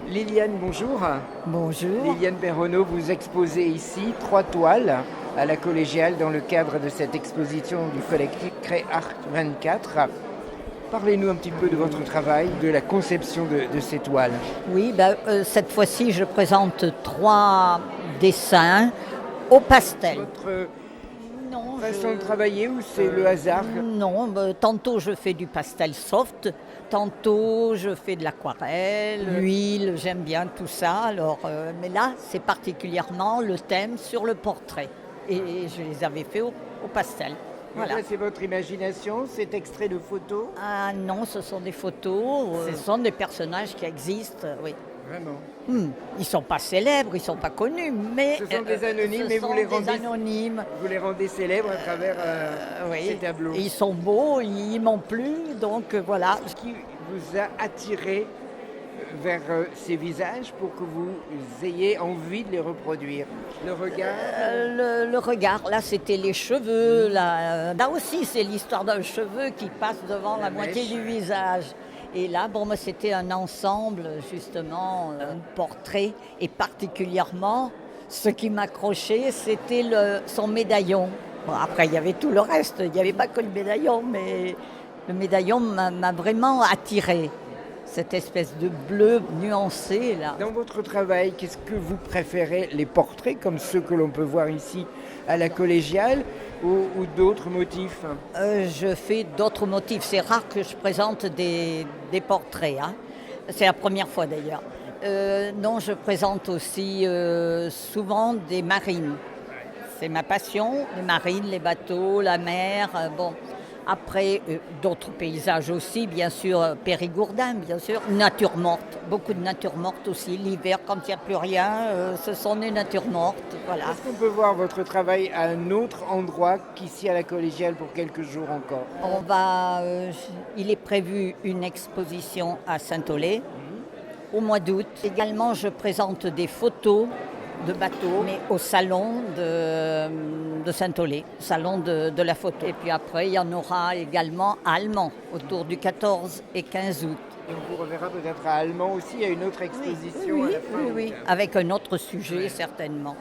Liliane, bonjour. Bonjour. Liliane Perronneau, vous exposez ici 3 toiles à la Collégiale dans le cadre de cette exposition du collectif Cré Art 24. Parlez-nous un petit peu de votre travail, de la conception de ces toiles. Oui, cette fois-ci, je présente 3 dessins au pastel. Votre Non, façon de travailler ou c'est le hasard? Non, tantôt je fais du pastel soft, tantôt je fais de l'aquarelle, l'huile, j'aime bien tout ça. Alors, mais là, c'est particulièrement le thème sur le portrait. Et je les avais fait au pastel. Voilà. Donc là, c'est votre imagination, c'est extrait de photos? Ah non, ce sont des photos, ce sont des personnages qui existent, oui. Vraiment. Ils ne sont pas célèbres, ils ne sont pas connus, mais Ce sont des anonymes ce et vous sont les des rendez anonymes. Vous les rendez célèbres à travers ces tableaux. Et ils sont beaux, ils m'ont plu, donc voilà. Ce qui vous a attiré vers ces visages pour que vous ayez envie de les reproduire? Le regard? Le regard, là c'était les cheveux, là aussi c'est l'histoire d'un cheveu qui passe devant la moitié mèche. du visage. Et là, moi c'était un ensemble, justement, un portrait, et particulièrement, ce qui m'accrochait, c'était son médaillon. Bon, après, il y avait tout le reste, il n'y avait pas que le médaillon, mais le médaillon m'a vraiment attiré. Cette espèce de bleu nuancé, là. Dans votre travail, qu'est-ce que vous préférez? Les portraits comme ceux que l'on peut voir ici à la Collégiale ou d'autres motifs? Je fais d'autres motifs. C'est rare que je présente des portraits. Hein. C'est la première fois d'ailleurs. Non, je présente aussi souvent des marines. C'est ma passion, les marines, les bateaux, la mer. Bon. Après, d'autres paysages aussi, bien sûr, Périgourdin, bien sûr. Nature morte, beaucoup de nature morte aussi. L'hiver, quand il n'y a plus rien, ce sont des natures mortes. Voilà. Est-ce qu'on peut voir votre travail à un autre endroit qu'ici à la Collégiale pour quelques jours encore? Il est prévu une exposition à Saint-Olé au mois d'août. Également, je présente des photos de bateaux, mais au salon de Saint-Olé, salon de la photo. Et puis après, il y en aura également à Allemand, autour du 14 et 15 août. Et on vous reverra peut-être à Allemand aussi, à une autre exposition à la fin. Oui, avec un autre sujet certainement.